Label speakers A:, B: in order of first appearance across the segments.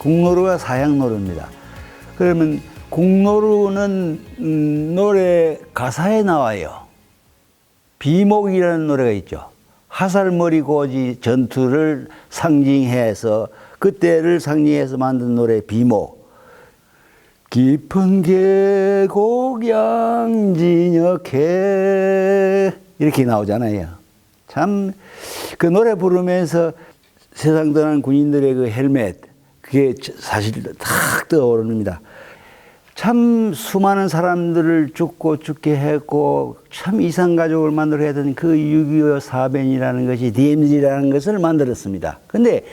A: 공노루가 사양노루입니다. 그러면 공노루는 노래 가사에 나와요. 비목이라는 노래가 있죠. 화살머리 고지 전투를 상징해서 그때를 상징해서 만든 노래 비목. 깊은 계곡 양진역해 이렇게 나오잖아요. 참 그 노래 부르면서 세상 떠난 군인들의 그 헬멧 그게 사실 탁 떠오릅니다. 참 수많은 사람들을 죽게 했고 참 이산가족을 만들어야 했던 그 6.25 사변이라는 것이 DMZ라는 것을 만들었습니다. 근데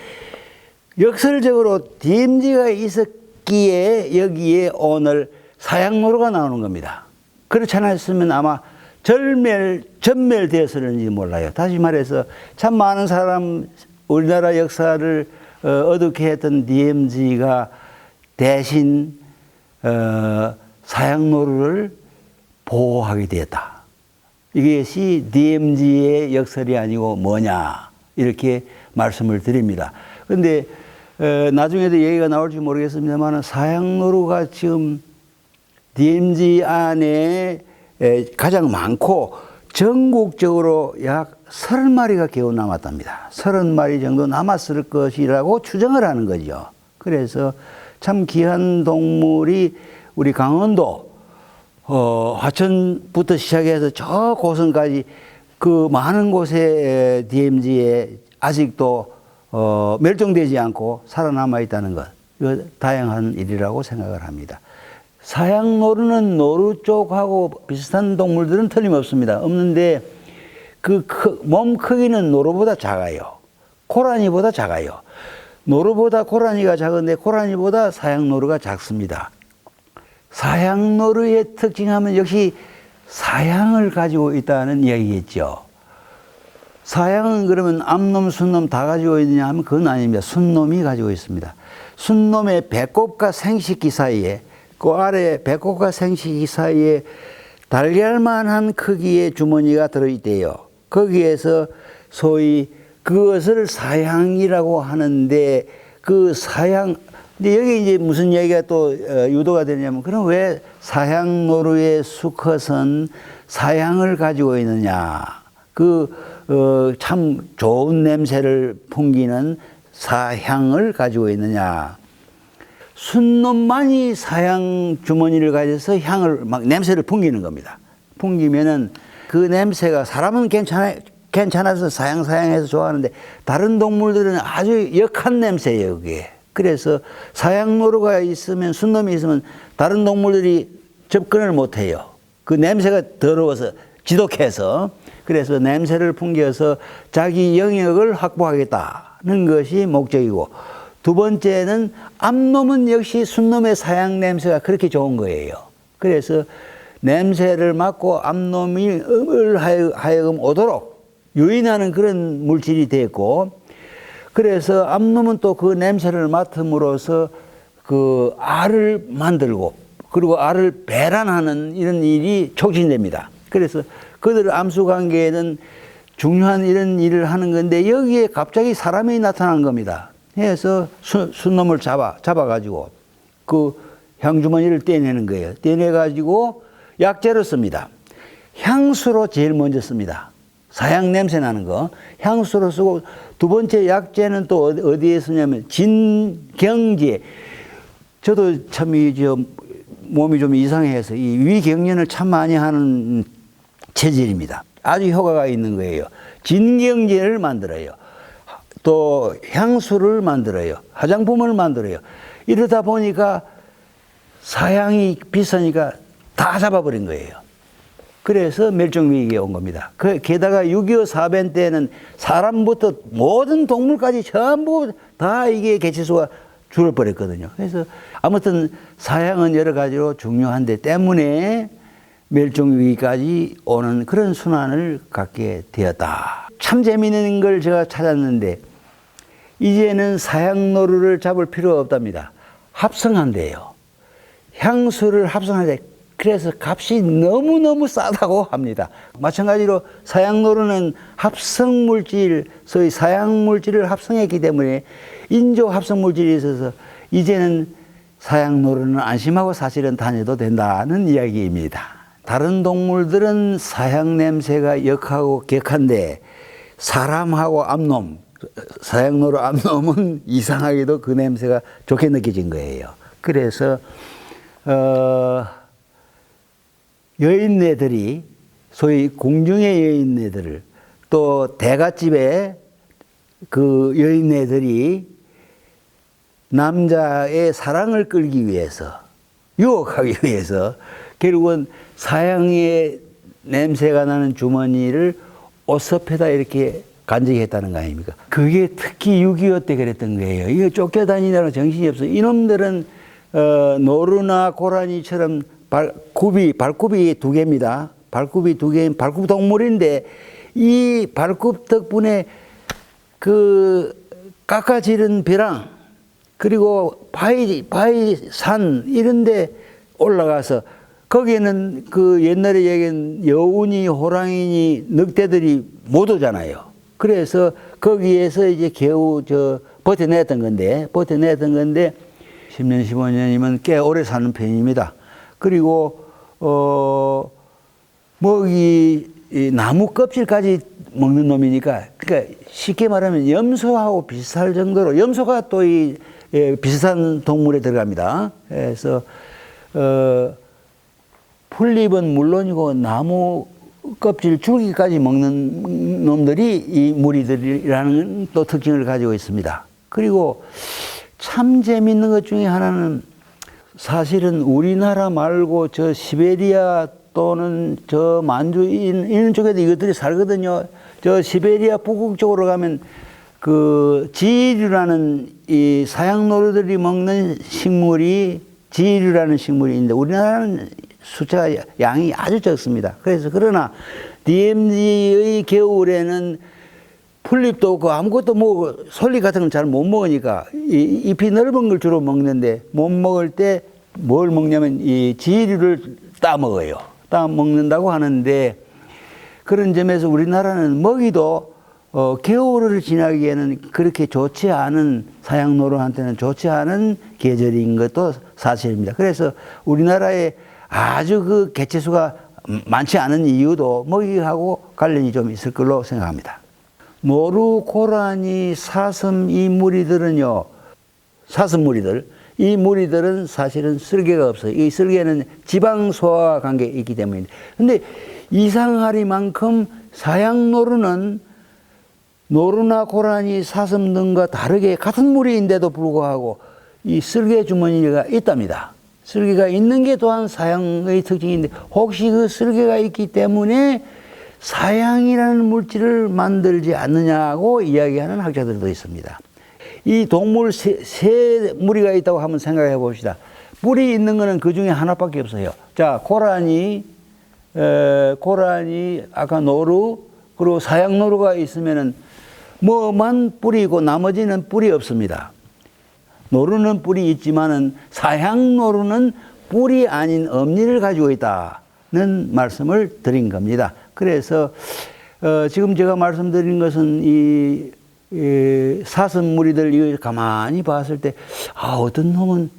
A: 역설적으로 DMZ가 있었기에 여기에 오늘 사양노루가 나오는 겁니다. 그렇지 않았으면 아마 전멸되었을는지 몰라요. 다시 말해서 참 많은 사람 우리나라 역사를 어둡게 했던 DMZ가 대신 사양노루를 보호하게 되었다. 이것이 DMZ의 역설이 아니고 뭐냐 이렇게 말씀을 드립니다. 그런데 나중에도 얘기가 나올지 모르겠습니다만 사양노루가 지금 DMZ 안에 가장 많고 전국적으로 약 30마리가 겨우 남았답니다. 30마리 정도 남았을 것이라고 추정을 하는 거죠. 그래서 참 귀한 동물이 우리 강원도 화천부터 시작해서 저 고성까지 그 많은 곳에 DMZ에 아직도 멸종되지 않고 살아남아 있다는 것, 이거 다양한 일이라고 생각을 합니다. 사양노루는 노루 쪽하고 비슷한 동물들은 틀림없습니다. 없는데 그 몸 크기는 노루보다 작아요. 고라니보다 작아요. 노루보다 고라니가 작은데 고라니보다 사양노루가 작습니다. 사양노루의 특징하면 역시 사양을 가지고 있다는 이야기겠죠. 사양은 그러면 암놈, 순놈 다 가지고 있느냐 하면 그건 아닙니다. 순놈이 가지고 있습니다. 순놈의 배꼽과 생식기 사이에 그 아래 배꼽과 생식기 사이에 달걀만한 크기의 주머니가 들어있대요. 거기에서 소위 그것을 사양이라고 하는데 그 사양, 근데 여기 이제 무슨 얘기가 또 유도가 되냐면 그럼 왜 사양노루의 수컷은 사양을 가지고 있느냐. 참 좋은 냄새를 풍기는 사향을 가지고 있느냐. 순놈만이 사양 주머니를 가져서 향을 막 냄새를 풍기는 겁니다. 풍기면은 그 냄새가 사람은 괜찮아서 사양해서 좋아하는데 다른 동물들은 아주 역한 냄새예요, 그게. 그래서 사양노루가 있으면 순놈이 있으면 다른 동물들이 접근을 못 해요. 그 냄새가 더러워서 지독해서. 그래서 냄새를 풍겨서 자기 영역을 확보하겠다는 것이 목적이고 두 번째는 암놈은 역시 순놈의 사양 냄새가 그렇게 좋은 거예요. 그래서 냄새를 맡고 암놈이 하여금 오도록 유인하는 그런 물질이 됐고 그래서 암놈은 또 그 냄새를 맡음으로써 그 알을 만들고 그리고 알을 배란하는 이런 일이 촉진됩니다. 그래서 그들 암수관계에는 중요한 이런 일을 하는 건데 여기에 갑자기 사람이 나타난 겁니다. 해서 순놈을 잡아가지고 그 향주머니를 떼내는 거예요. 떼내가지고 약재로 씁니다. 향수로 제일 먼저 씁니다. 사양 냄새 나는 거. 향수로 쓰고 두 번째 약재는 또 어디에 쓰냐면 진경제. 저도 참 몸이 좀 이상해서 이 위경련을 참 많이 하는 체질입니다. 아주 효과가 있는 거예요. 진경제를 만들어요. 또 향수를 만들어요. 화장품을 만들어요. 이러다 보니까 사양이 비싸니까 다 잡아버린 거예요. 그래서 멸종위기에 온 겁니다. 게다가 6.25 사변 때는 사람부터 모든 동물까지 전부 다 이게 개체수가 줄어버렸거든요. 그래서 아무튼 사양은 여러 가지로 중요한데 때문에 멸종위기까지 오는 그런 순환을 갖게 되었다. 참 재미있는 걸 제가 찾았는데 이제는 사양노루를 잡을 필요가 없답니다. 합성한대요. 향수를 합성하는데 그래서 값이 너무너무 싸다고 합니다. 마찬가지로 사양노루는 합성물질, 소위 사양물질을 합성했기 때문에 인조 합성물질이 있어서 이제는 사양노루는 안심하고 사실은 다녀도 된다는 이야기입니다. 다른 동물들은 사양 냄새가 역하고 격한데 사람하고 암놈, 사양노루 암놈은 이상하게도 그 냄새가 좋게 느껴진 거예요. 그래서 여인네들이, 소위 궁중의 여인네들을, 또 대갓집에 그 여인네들이 남자의 사랑을 끌기 위해서, 유혹하기 위해서 결국은 사양의 냄새가 나는 주머니를 옷섭에다 이렇게 간직히 했다는 거 아닙니까? 그게 특히 6.25 때 그랬던 거예요. 이거 쫓겨다니느라 정신이 없어. 이놈들은 노루나 고라니처럼 발굽이 두 개입니다. 발굽이 두 개인 발굽 동물인데 이 발굽 덕분에 그 깎아지른 벼랑 그리고 바위산 이런데 올라가서 거기에는 그 옛날에 얘기한 여운이 호랑이니 늑대들이 못 오잖아요. 그래서 거기에서 이제 겨우 버텨냈던 건데 10년 15년이면 꽤 오래 사는 편입니다. 그리고 먹이 나무 껍질까지 먹는 놈이니까, 그러니까 쉽게 말하면 염소하고 비슷할 정도로, 염소가 또 비슷한 동물에 들어갑니다. 그래서 풀잎은 물론이고 나무 껍질 줄기까지 먹는 놈들이 이 무리들이라는 또 특징을 가지고 있습니다. 그리고 참 재밌는 것 중에 하나는 사실은 우리나라 말고 저 시베리아 또는 저 만주 이런 쪽에도 이것들이 살거든요. 저 시베리아 북극 쪽으로 가면 그 지류라는 이 사양노루들이 먹는 식물이 지류라는 식물이 있는데 우리나라는 숫자가 양이 아주 적습니다. 그래서 그러나 DMZ의 겨울에는 풀잎도 없고 아무것도 뭐 솔잎 같은 건 잘 못 먹으니까 잎이 넓은 걸 주로 먹는데 못 먹을 때 뭘 먹냐면 이 지류를 따 먹어요. 따 먹는다고 하는데 그런 점에서 우리나라는 먹이도 겨울을 지나기에는 그렇게 좋지 않은 사양노루한테는 좋지 않은 계절인 것도 사실입니다. 그래서 우리나라에 아주 그 개체수가 많지 않은 이유도 먹이하고 관련이 좀 있을 걸로 생각합니다. 노루, 고라니, 사슴 이 무리들은요, 사슴 무리들, 이 무리들은 사실은 쓸개가 없어요. 이 쓸개는 지방 소화와 관계 있기 때문입니다. 근데 이상하리만큼 사양노루는 노루나 고라니, 사슴 등과 다르게 같은 무리인데도 불구하고 이 쓸개 주머니가 있답니다. 쓸개가 있는 게 또한 사양의 특징인데 혹시 그 쓸개가 있기 때문에 사양이라는 물질을 만들지 않느냐고 이야기하는 학자들도 있습니다. 이 동물 세 무리가 있다고 한번 생각해 봅시다. 뿔이 있는 거는 그 중에 하나밖에 없어요. 자, 고라니, 아까 노루, 그리고 사양노루가 있으면은 뭐만 뿔이 있고 나머지는 뿔이 없습니다. 노루는 뿔이 있지만은 사양노루는 뿔이 아닌 엄니를 가지고 있다는 말씀을 드린 겁니다. 그래서 지금 제가 말씀드린 것은 이 사슴 무리들 이걸 가만히 봤을 때 어떤 놈은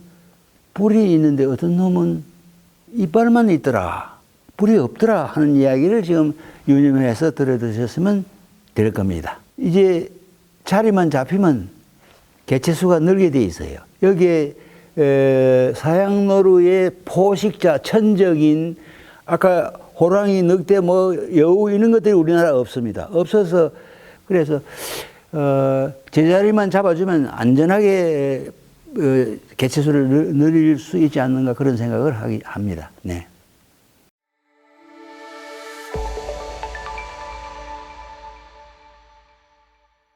A: 뿔이 있는데 어떤 놈은 이빨만 있더라, 뿔이 없더라 하는 이야기를 지금 유념해서 들어드셨으면 될 겁니다. 이제 자리만 잡히면 개체수가 늘게 돼 있어요. 여기에 사양노루의 포식자, 천적인 아까 호랑이, 늑대, 뭐 여우 이런 것들이 우리나라에 없습니다. 없어서 그래서 제자리만 잡아주면 안전하게 개체수를 늘릴 수 있지 않는가 그런 생각을 합니다. 네.